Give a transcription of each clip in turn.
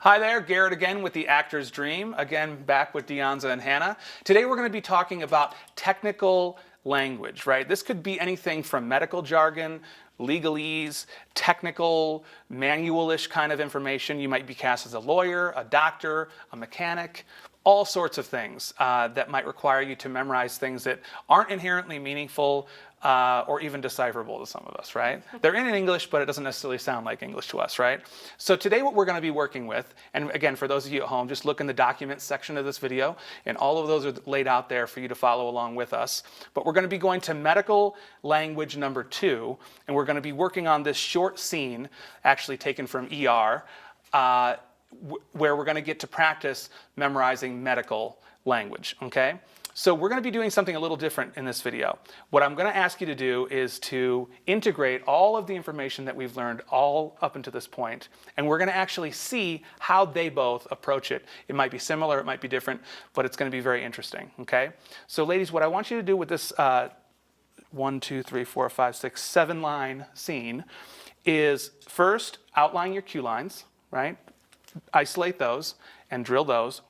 Hi there, Garrett again with The Actor's Dream, again back with Deonza and Hannah. Today we're going to be talking about technical language, right? This could be anything from medical jargon, legalese, technical, manual-ish kind of information. You might be cast as a lawyer, a doctor, a mechanic, all sorts of things that might require you to memorize things that aren't inherently meaningful or even decipherable to some of us, right? They're in English, but it doesn't necessarily sound like English to us, right? So today what we're going to be working with, and again, for those of you at home, just look in the documents section of this video, and all of those are laid out there for you to follow along with us. But we're going to be going to medical language number 2, and we're going to be working on this short scene, actually taken from ER, where we're going to get to practice memorizing medical language, okay? So we're going to be doing something a little different in this video. What I'm going to ask you to do is to integrate all of the information that we've learned all up until this point, and we're going to actually see how they both approach it. It might be similar, it might be different, but it's going to be very interesting, okay? So ladies, what I want you to do with this 1, 2, 3, 4, 5, 6, 7 line scene is first outline your cue lines, right? Isolate those and drill those.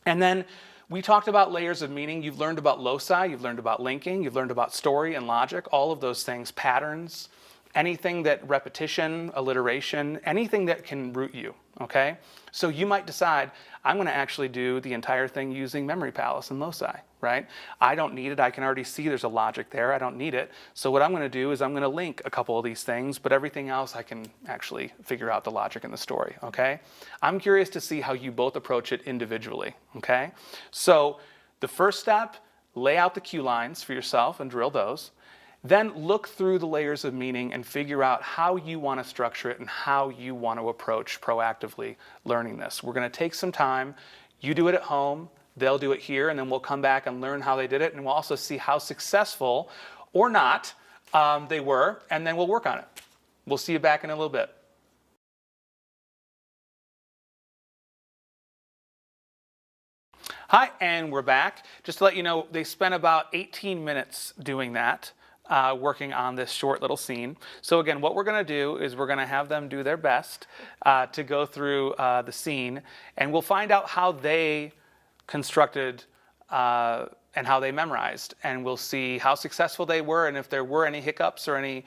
And then we talked about layers of meaning. You've learned about loci, you've learned about linking, you've learned about story and logic, all of those things, patterns, anything that repetition, alliteration, anything that can root you, okay? So you might decide, I'm going to actually do the entire thing using memory palace and loci, right? I don't need it. I can already see there's a logic there. I don't need it. So what I'm going to do is I'm going to link a couple of these things, but everything else I can actually figure out the logic in the story, okay? I'm curious to see how you both approach it individually, okay? So the first step, lay out the cue lines for yourself and drill those. Then look through the layers of meaning and figure out how you want to structure it and how you want to approach proactively learning this. We're going to take some time. You do it at home, they'll do it here, and then we'll come back and learn how they did it, and we'll also see how successful or not they were, and then we'll work on it. We'll see you back in a little bit. Hi, and we're back. Just to let you know, they spent about 18 minutes doing that. Working on this short little scene. So again, what we're going to do is we're going to have them do their best to go through the scene, and we'll find out how they constructed and how they memorized, and we'll see how successful they were and if there were any hiccups or any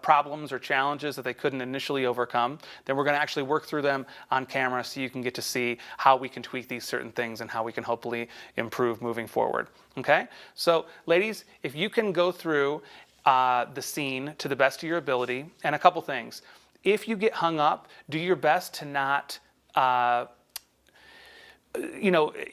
problems or challenges that they couldn't initially overcome. Then we're going to actually work through them on camera so you can get to see how we can tweak these certain things and how we can hopefully improve moving forward. Okay? So ladies, if you can go through the scene to the best of your ability, and a couple things. If you get hung up, do your best to not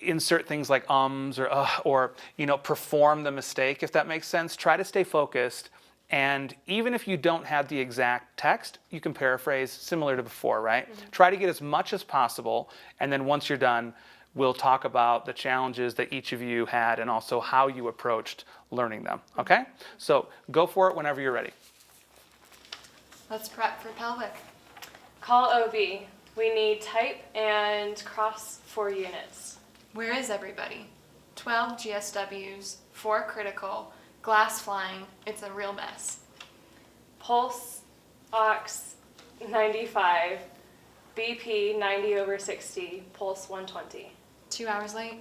insert things like ums or perform the mistake, if that makes sense. Try to stay focused, and even if you don't have the exact text, you can paraphrase similar to before, right? Mm-hmm. Try to get as much as possible, and then once you're done, we'll talk about the challenges that each of you had and also how you approached learning them, okay? So go for it whenever you're ready. Let's prep for pelvic. Call OB. We need type and cross 4 units. Where is everybody? 12 GSWs, 4 critical, glass flying. It's a real mess. Pulse, ox 95, BP 90/60, pulse 120. 2 hours late?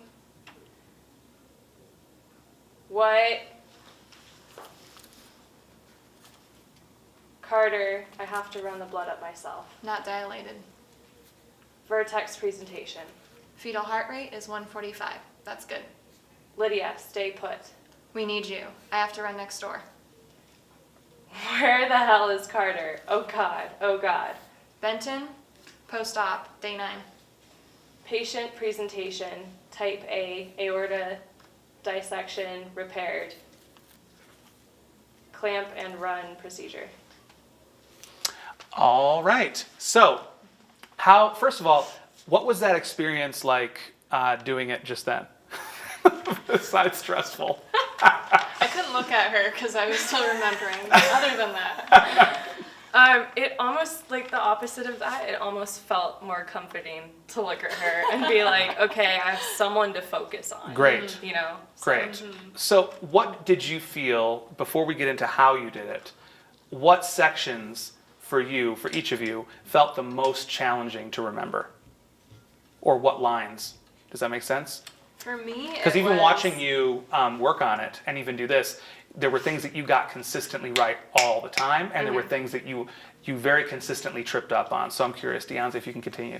What? Carter, I have to run the blood up myself. Not dilated. Vertex presentation. Fetal heart rate is 145. That's good. Lydia, stay put. We need you. I have to run next door. Where the hell is Carter? Oh God, oh God. Benton, post-op, day 9. Patient presentation, type A, aorta dissection repaired. Clamp and run procedure. All right. So, first of all, what was that experience like doing it just then? Besides stressful. I couldn't look at her because I was still remembering. But other than that. It almost, like the opposite of that, it almost felt more comforting to look at her and be like, okay, I have someone to focus on. Great. You know? Great. So what did you feel, before we get into how you did it, what sections for each of you, felt the most challenging to remember? or what lines? Does that make sense? For me, Because even watching you work on it and even do this, there were things that you got consistently right all the time, and there were things that you very consistently tripped up on. So I'm curious, Deonza, if you can continue.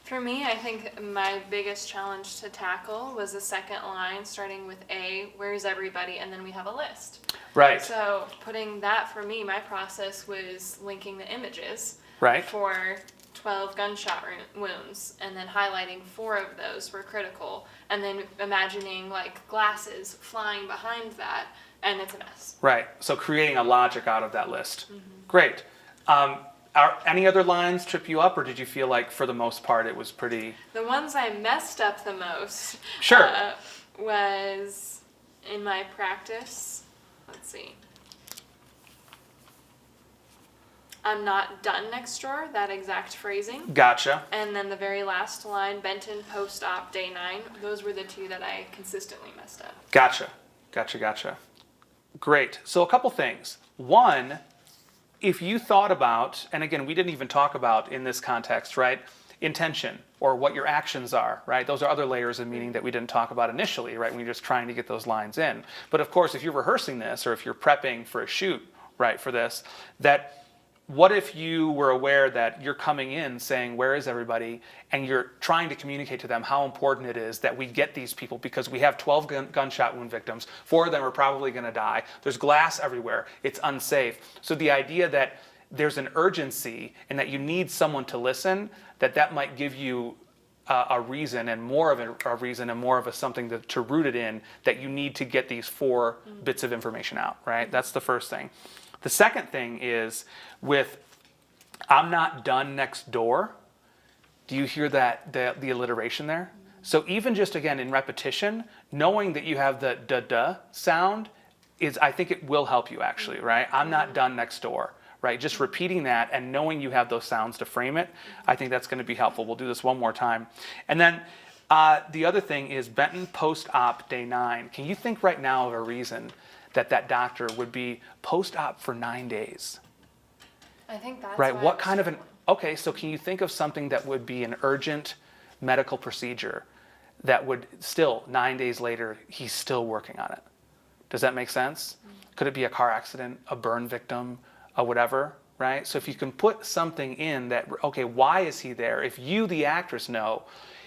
For me, I think my biggest challenge to tackle was the second line, starting with A, where's everybody, and then we have a list. Right. So putting that, for me, my process was linking the images Right. for 12 gunshot wounds, and then highlighting 4 of those were critical, and then imagining like glasses flying behind that, and it's a mess. Right. So creating a logic out of that list. Great. Are any other lines trip you up, or did you feel like for the most part it was pretty? The ones I messed up the most Sure. Was in my practice. Let's see. I'm not done next drawer, that exact phrasing. Gotcha. And then the very last line, Benton post-op day 9. Those were the 2 that I consistently messed up. Gotcha. Great. So a couple things. One, if you thought about, and again, we didn't even talk about in this context, right? Intention, or what your actions are, right? Those are other layers of meaning that we didn't talk about initially, right? When you're just trying to get those lines in. But of course, if you're rehearsing this, or if you're prepping for a shoot, right, for this, that what if you were aware that you're coming in saying, where is everybody? And you're trying to communicate to them how important it is that we get these people, because we have 12 gunshot wound victims. 4 of them are probably going to die. There's glass everywhere. It's unsafe. So the idea that there's an urgency and that you need someone to listen, that might give you a reason, and more of a reason, and more of a something to root it in, that you need to get these 4 bits of information out, right? That's the first thing. The second thing is with I'm not done next door. Do you hear that, the alliteration there? So even just, again, in repetition, knowing that you have the da-da sound I think it will help you actually, right? I'm not done next door, right? Just repeating that and knowing you have those sounds to frame it, I think that's going to be helpful. We'll do this one more time. And then the other thing is Benton post-op day 9. Can you think right now of a reason that doctor would be post-op for 9 days? I think that's right. why What I was kind of an, struggling. okay, so can you think of something that would be an urgent medical procedure that would still, 9 days later, he's still working on it? Does that make sense? Could it be a car accident, a burn victim, a whatever, right? So if you can put something in that, okay, why is he there? If you, the actress, know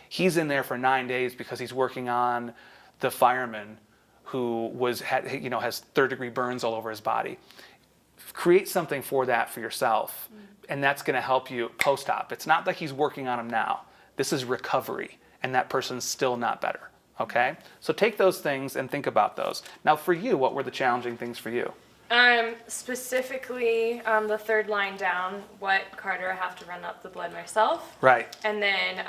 he's in there for 9 days because he's working on the fireman who has third-degree burns all over his body. Create something for that for yourself, and that's going to help you post-op. It's not like he's working on him now. This is recovery, and that person's still not better, okay? So take those things and think about those. Now for you, what were the challenging things for you? Specifically, the third line down, what Carter I have to run up the blood myself. Right. And then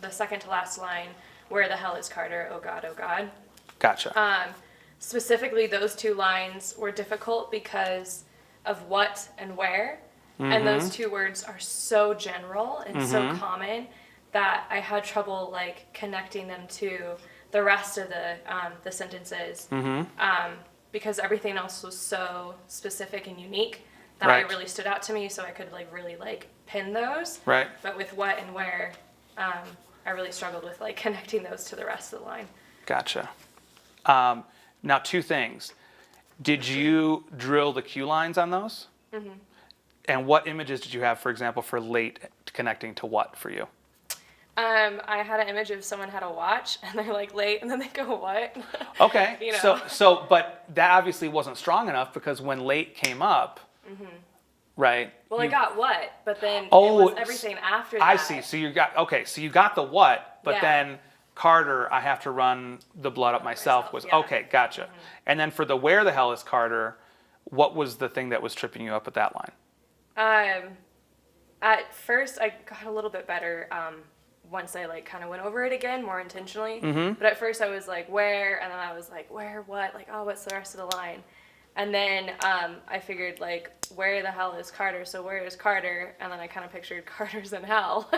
the second to last line, where the hell is Carter? Oh God, oh God. Gotcha. Specifically, those 2 lines were difficult because of what and where. And those 2 words are so general and so common that I had trouble like connecting them to the rest of the sentences. Because everything else was so specific and unique that Right. it really stood out to me, so I could like really like pin those. Right. But with what and where, I really struggled with like connecting those to the rest of the line. Gotcha. Now 2 things. Did you drill the cue lines on those? And what images did you have, for example, for late connecting to what for you? I had an image of someone had a watch and they're like late and then they go what? Okay. You know. So, but that obviously wasn't strong enough, because when late came up, right? Well, I got what, but then it Oh, was everything after that. I see. So you got the what, but Yeah. then Carter, I have to run the blood up myself was, yeah. okay, gotcha. And then for the where the hell is Carter, what was the thing that was tripping you up at that line? At first, I got a little bit better once I like kind of went over it again more intentionally. But at first, I was like, where? And then I was like, where, what? Like, oh, what's the rest of the line? And then I figured, like, where the hell is Carter? So where is Carter? And then I kind of pictured Carter's in hell.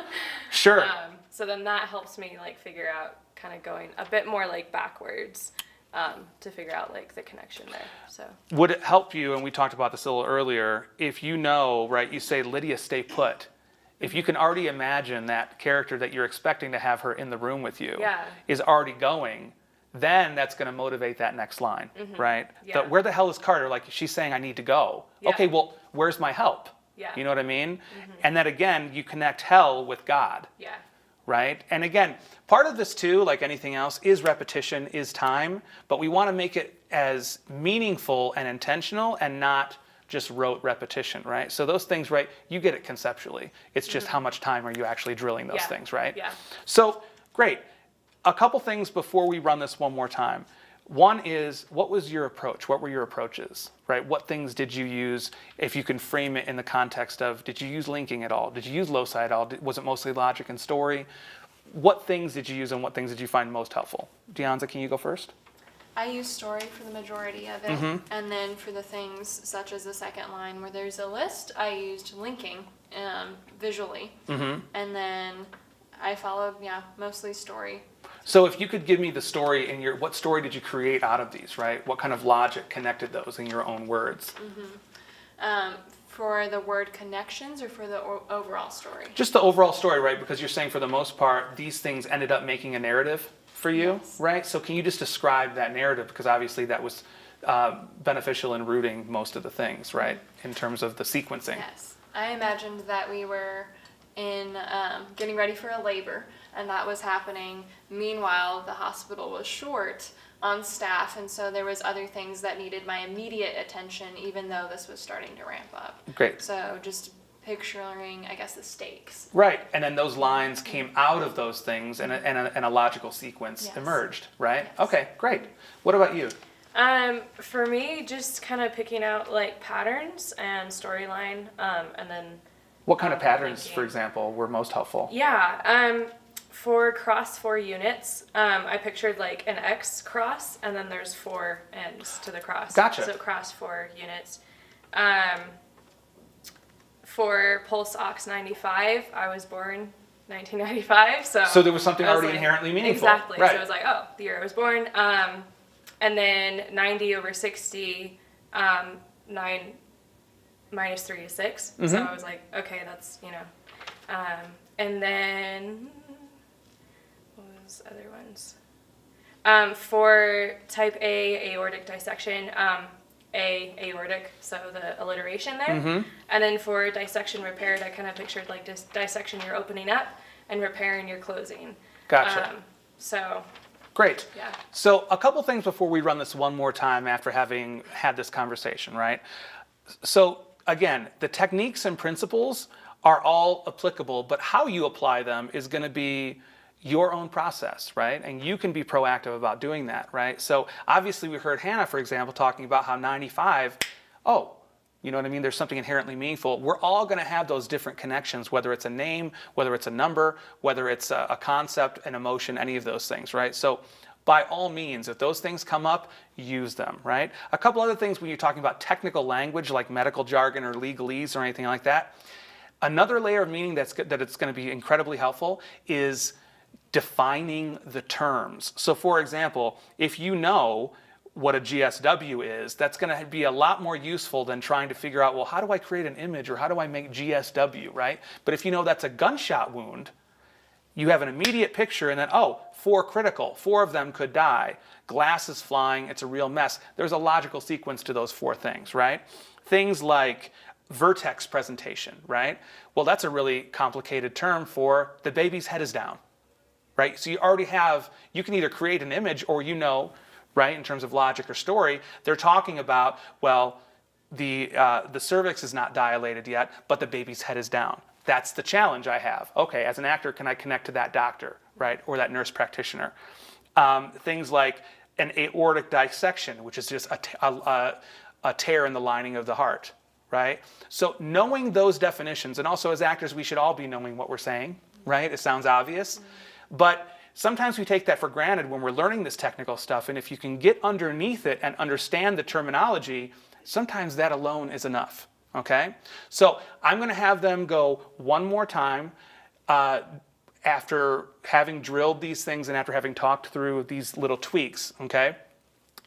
Sure. So then that helps me, like, figure out kind of going a bit more, like, backwards to figure out, like, the connection there. So Would it help you, and we talked about this a little earlier, if you know, right, you say, Lydia, stay put. If you can already imagine that character that you're expecting to have her in the room with you Yeah. is already going, then that's going to motivate that next line, right? Yeah. Where the hell is Carter? Like, she's saying, I need to go. Yeah. Okay, well, where's my help? Yeah. You know what I mean? And then again, you connect hell with God, Yeah. right? And again, part of this too, like anything else, is repetition, is time, but we want to make it as meaningful and intentional and not just rote repetition, right? So those things, right, you get it conceptually. It's just how much time are you actually drilling those Yeah. things, right? Yeah. So, great. A couple things before we run this one more time. One is, what was your approach? What were your approaches, right? What things did you use, if you can frame it in the context of, did you use linking at all? Did you use loci at all? Was it mostly logic and story? What things did you use and what things did you find most helpful? Deonza, can you go first? I use story for the majority of it, and then for the things such as the second line where there's a list, I used linking visually, and then I followed, mostly story. So if you could give me the story in what story did you create out of these, right? What kind of logic connected those in your own words? For the word connections or for the overall story? Just the overall story, right? Because you're saying for the most part, these things ended up making a narrative for you, Yes. right? So can you just describe that narrative? Because obviously that was beneficial in rooting most of the things, right? In terms of the sequencing. Yes. I imagined that we were in getting ready for a labor, and that was happening. Meanwhile, the hospital was short on staff, and so there was other things that needed my immediate attention, even though this was starting to ramp up. Great. So just picturing, I guess, the stakes. Right, and then those lines came out of those things and a logical sequence Yes. emerged, right? Yes. Okay, great. What about you? For me, just kind of picking out like patterns and storyline, and then What kind of patterns, thinking. for example, were most helpful? yeah, for cross 4 units, I pictured like an X cross, and then there's 4 ends to the cross. Gotcha. So cross 4 units. For Pulse Ox 95, I was born 1995, So there was something I was already like- inherently meaningful. Exactly. Right. So I was like, oh, the year I was born. And then 90 over 60, 9 minus 3 is 6. So I was like, okay, that's, and then, what was other ones? For type A aortic dissection, aortic, so the alliteration there. And then for dissection repaired, I kind of pictured like dissection you're opening up and repairing you're closing. Gotcha. So, Great. yeah. So a couple things before we run this one more time after having had this conversation, right? So again, the techniques and principles are all applicable, but how you apply them is going to be your own process, right? And you can be proactive about doing that, right? So obviously we heard Hannah, for example, talking about how 95, you know what I mean? There's something inherently meaningful. We're all going to have those different connections, whether it's a name, whether it's a number, whether it's a concept, an emotion, any of those things, right? So by all means, if those things come up, use them, right? A couple other things when you're talking about technical language like medical jargon or legalese or anything like that. Another layer of meaning that it's going to be incredibly helpful is defining the terms. So for example, if you know what a GSW is, that's going to be a lot more useful than trying to figure out, well, how do I create an image or how do I make GSW, right? But if you know that's a gunshot wound, you have an immediate picture and then, 4 critical, 4 of them could die. Glass is flying, it's a real mess. There's a logical sequence to those 4 things, right? Things like vertex presentation, right? Well, that's a really complicated term for the baby's head is down, right? So you already have, you can either create an image or right, in terms of logic or story, they're talking about, well, the cervix is not dilated yet, but the baby's head is down. That's the challenge I have. Okay, as an actor, can I connect to that doctor, right, or that nurse practitioner? Things like an aortic dissection, which is just a tear in the lining of the heart, right? So knowing those definitions, and also as actors, we should all be knowing what we're saying, right? It sounds obvious, but sometimes we take that for granted when we're learning this technical stuff, and if you can get underneath it and understand the terminology, sometimes that alone is enough, okay? So I'm going to have them go one more time after having drilled these things and after having talked through these little tweaks, okay?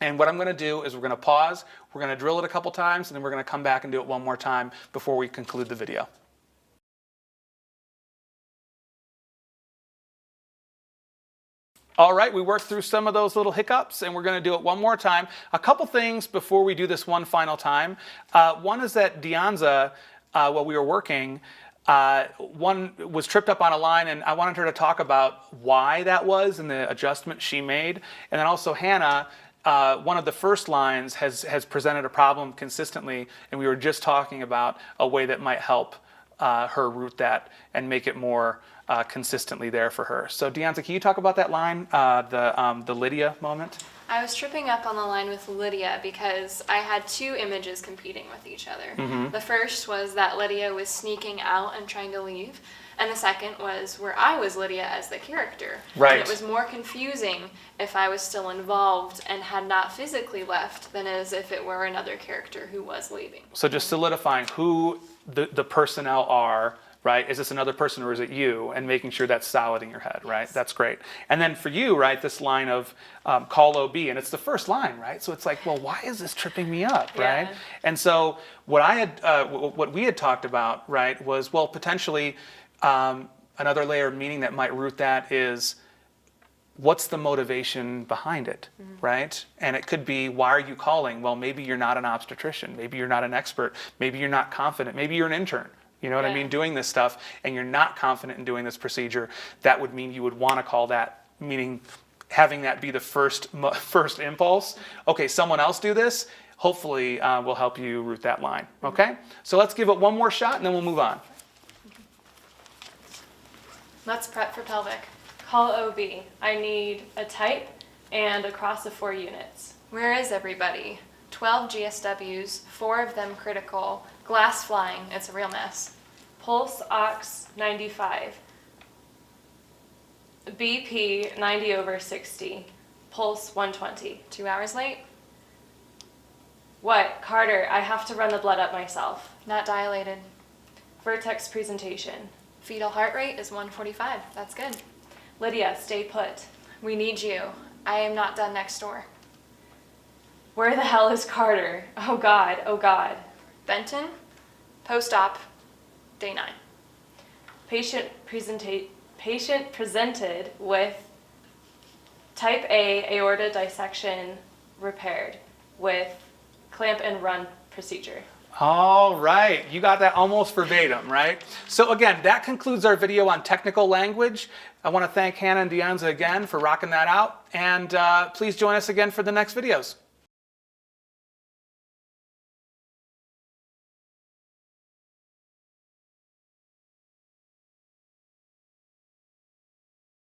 And what I'm going to do is we're going to pause, we're going to drill it a couple times, and then we're going to come back and do it one more time before we conclude the video. All right, we worked through some of those little hiccups, and we're going to do it one more time. A couple things before we do this one final time. One is that Deonza, while we were working, one was tripped up on a line, and I wanted her to talk about why that was and the adjustment she made. And then also Hannah, one of the first lines has presented a problem consistently, and we were just talking about a way that might help her root that and make it more consistently there for her. So Deonza, can you talk about that line, the Lydia moment? I was tripping up on the line with Lydia because I had two images competing with each other. The first was that Lydia was sneaking out and trying to leave, and the second was where I was Lydia as the character. Right. And it was more confusing if I was still involved and had not physically left than as if it were another character who was leaving. So just solidifying who the personnel are, right? Is this another person or is it you? And making sure that's solid in your head, right? Yes. That's great. And then for you, right, this line of call OB, and it's the first line, right? So it's like, well, why is this tripping me up, right? Yeah. And so what we had talked about, right, was, well, potentially another layer of meaning that might root that is, what's the motivation behind it, right? And it could be, why are you calling? Well, maybe you're not an obstetrician. Maybe you're not an expert. Maybe you're not confident. Maybe you're an intern. You know what I mean? Doing this stuff, and you're not confident in doing this procedure. That would mean you would want to call that, meaning having that be the first impulse. Okay, someone else do this. Hopefully, will help you root that line. Okay? So let's give it one more shot, and then we'll move on. Let's prep for pelvic. Call OB. I need a type and a cross of 4 units. Where is everybody? 12 GSWs, 4 of them critical, glass flying, it's a real mess. Pulse ox 95. BP 90/60. Pulse 120. 2 hours late, What? Carter, I have to run the blood up myself. not dilated. Vertex presentation. Fetal heart rate is 145, that's good. Lydia, stay put. We need you. I am not done next door. Where the hell is Carter? Oh God, oh God. Benton, post-op, day 9. Patient presented with type A aorta dissection repaired with clamp and run procedure. All right, you got that almost verbatim, right? So again, that concludes our video on technical language. I want to thank Hannah and Deonza again for rocking that out, and please join us again for the next videos.